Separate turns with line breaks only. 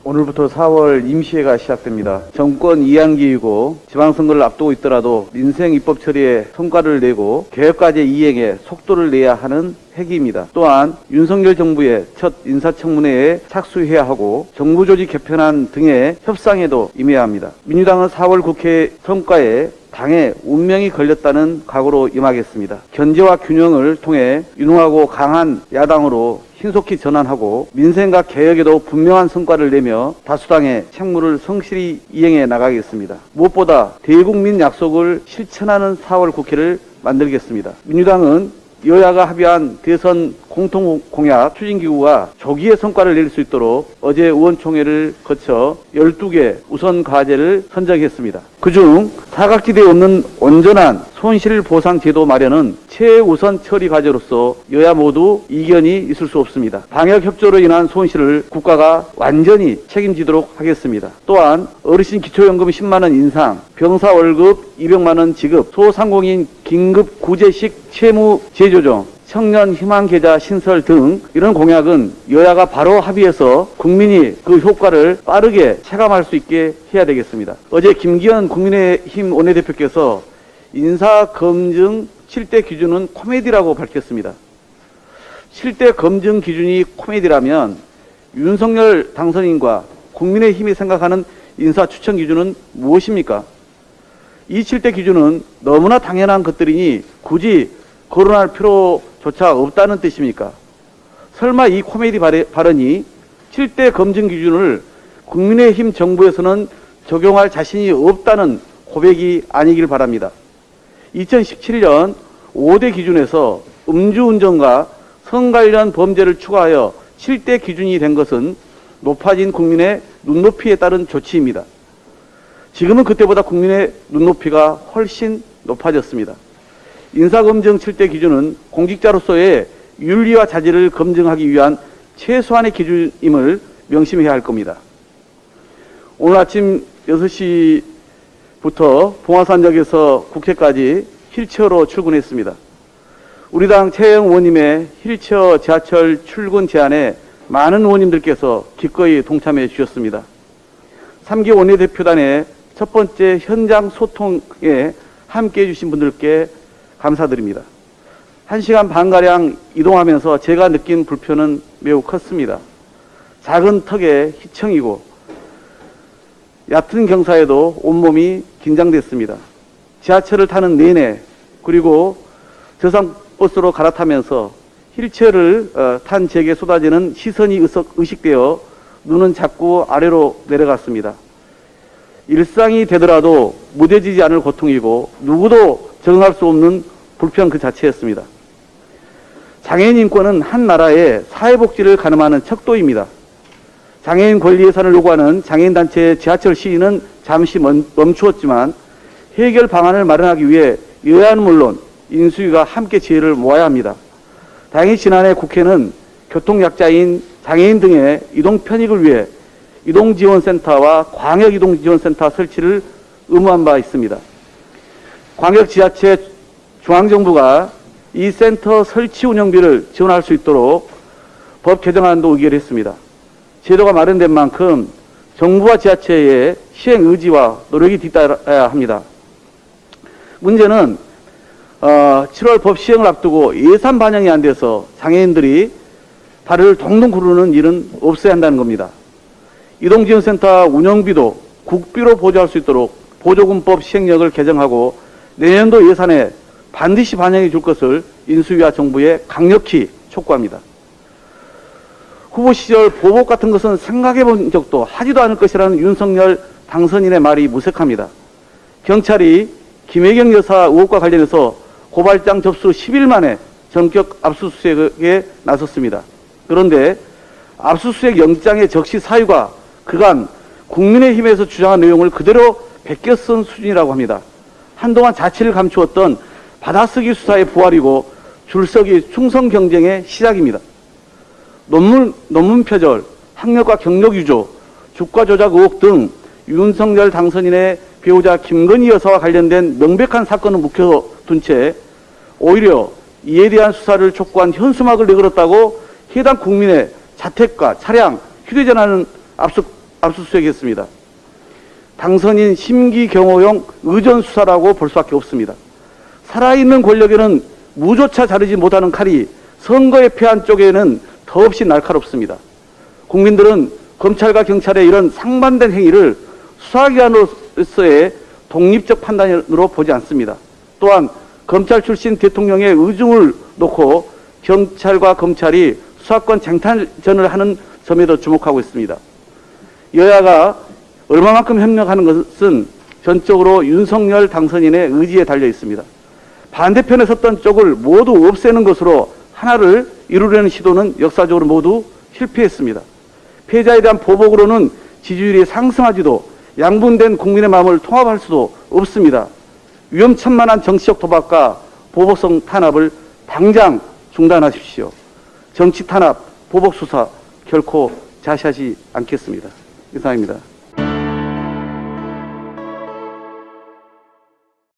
오늘부터 4월 임시회가 시작됩니다. 정권 이양기이고 지방선거를 앞두고 있더라도 민생 입법 처리에 성과를 내고 개혁과제 이행에 속도를 내야 하는 해기입니다. 또한 윤석열 정부의 첫 인사청문회에 착수해야 하고 정부 조직 개편안 등의 협상에도 임해야 합니다. 민주당은 4월 국회 성과에 당의 운명이 걸렸다는 각오로 임하겠습니다. 견제와 균형을 통해 유능하고 강한 야당으로 신속히 전환하고 민생과 개혁에도 분명한 성과를 내며 다수당의 책무를 성실히 이행해 나가겠습니다. 무엇보다 대국민 약속을 실천하는 4월 국회를 만들겠습니다. 민주당은 여야가 합의한 대선 공통공약 추진기구가 조기에 성과를 낼 수 있도록 어제 의원총회를 거쳐 12개 우선 과제를 선정했습니다. 그중 사각지대에 없는 온전한 손실보상 제도 마련은 최우선 처리 과제로서 여야 모두 이견이 있을 수 없습니다. 방역협조로 인한 손실을 국가가 완전히 책임지도록 하겠습니다. 또한 어르신 기초연금 10만 원 인상, 병사 월급 200만 원 지급, 소상공인 긴급 구제식 채무 재조정, 청년 희망계좌 신설 등 이런 공약은 여야가 바로 합의해서 국민이 그 효과를 빠르게 체감할 수 있게 해야 되겠습니다. 어제 김기현 국민의힘 원내대표께서 인사검증 7대 기준은 코미디라고 밝혔습니다. 7대 검증 기준이 코미디라면 윤석열 당선인과 국민의힘이 생각하는 인사 추천 기준은 무엇입니까? 이 7대 기준은 너무나 당연한 것들이니 굳이 거론할 필요조차 없다는 뜻입니까? 설마 이 코미디 발언이 7대 검증 기준을 국민의힘 정부에서는 적용할 자신이 없다는 고백이 아니길 바랍니다. 2017년 5대 기준에서 음주운전과 성 관련 범죄를 추가하여 7대 기준이 된 것은 높아진 국민의 눈높이에 따른 조치입니다. 지금은 그때보다 국민의 눈높이가 훨씬 높아졌습니다. 인사검증 7대 기준은 공직자로서의 윤리와 자질을 검증하기 위한 최소한의 기준임을 명심해야 할 겁니다. 오늘 아침 6시부터 봉화산역에서 국회까지 휠체어로 출근했습니다. 우리 당 최영 의원님의 휠체어 지하철 출근 제안에 많은 의원님들께서 기꺼이 동참해 주셨습니다. 3기 원내대표단의 첫 번째 현장 소통에 함께해 주신 분들께 감사드립니다. 1시간 반가량 이동하면서 제가 느낀 불편은 매우 컸습니다. 작은 턱에 희청이고 얕은 경사에도 온몸이 긴장됐습니다. 지하철을 타는 내내 그리고 저상버스로 갈아타면서 휠체어를 탄 제게 쏟아지는 시선이 의식되어 눈은 자꾸 아래로 내려갔습니다. 일상이 되더라도 무뎌지지 않을 고통이고 누구도 적응할 수 없는 불편 그 자체였습니다. 장애인 인권은 한 나라의 사회복지를 가늠하는 척도입니다. 장애인 권리 예산을 요구하는 장애인단체의 지하철 시위는 잠시 멈추었지만 해결 방안을 마련하기 위해 여야는 물론 인수위가 함께 지혜를 모아야 합니다. 다행히 지난해 국회는 교통약자인 장애인 등의 이동 편익을 위해 이동지원센터와 광역이동지원센터 설치를 의무한 바 있습니다. 광역지자체 중앙정부가 이 센터 설치 운영비를 지원할 수 있도록 법 개정안도 의결했습니다. 제도가 마련된 만큼 정부와 지자체의 시행 의지와 노력이 뒤따라야 합니다. 문제는 7월 법 시행을 앞두고 예산 반영이 안 돼서 장애인들이 다리를 동동 구르는 일은 없어야 한다는 겁니다. 이동지원센터 운영비도 국비로 보조할 수 있도록 보조금법 시행령을 개정하고 내년도 예산에 반드시 반영해 줄 것을 인수위와 정부에 강력히 촉구합니다. 후보 시절 보복 같은 것은 생각해 본 적도 하지도 않을 것이라는 윤석열 당선인의 말이 무색합니다. 경찰이 김혜경 여사 의혹과 관련해서 고발장 접수 10일 만에 전격 압수수색에 나섰습니다. 그런데 압수수색 영장의 적시 사유가 그간 국민의힘에서 주장한 내용을 그대로 베껴 쓴 수준이라고 합니다. 한동안 자취를 감추었던 받아쓰기 수사의 부활이고 줄서기 충성 경쟁의 시작입니다. 논문 표절, 학력과 경력 유조, 주가 조작 의혹 등 윤석열 당선인의 배우자 김건희 여사와 관련된 명백한 사건을 묵혀둔 채 오히려 이에 대한 수사를 촉구한 현수막을 내걸었다고 해당 국민의 자택과 차량, 휴대전화는 압수수색했습니다. 당선인 심기경호용 의전수사라고 볼 수밖에 없습니다. 살아있는 권력에는 무조차 자르지 못하는 칼이 선거에 패한 쪽에는 더없이 날카롭습니다. 국민들은 검찰과 경찰의 이런 상반된 행위를 수사기관으로서의 독립적 판단으로 보지 않습니다. 또한 검찰 출신 대통령의 의중을 놓고 경찰과 검찰이 수사권 쟁탈전을 하는 점에도 주목하고 있습니다. 여야가 얼마만큼 협력하는 것은 전적으로 윤석열 당선인의 의지에 달려 있습니다. 반대편에 섰던 쪽을 모두 없애는 것으로 하나를 이루려는 시도는 역사적으로 모두 실패했습니다. 패자에 대한 보복으로는 지지율이 상승하지도 양분된 국민의 마음을 통합할 수도 없습니다. 위험천만한 정치적 도박과 보복성 탄압을 당장 중단하십시오. 정치 탄압, 보복 수사 결코 자시하지 않겠습니다. 이상입니다.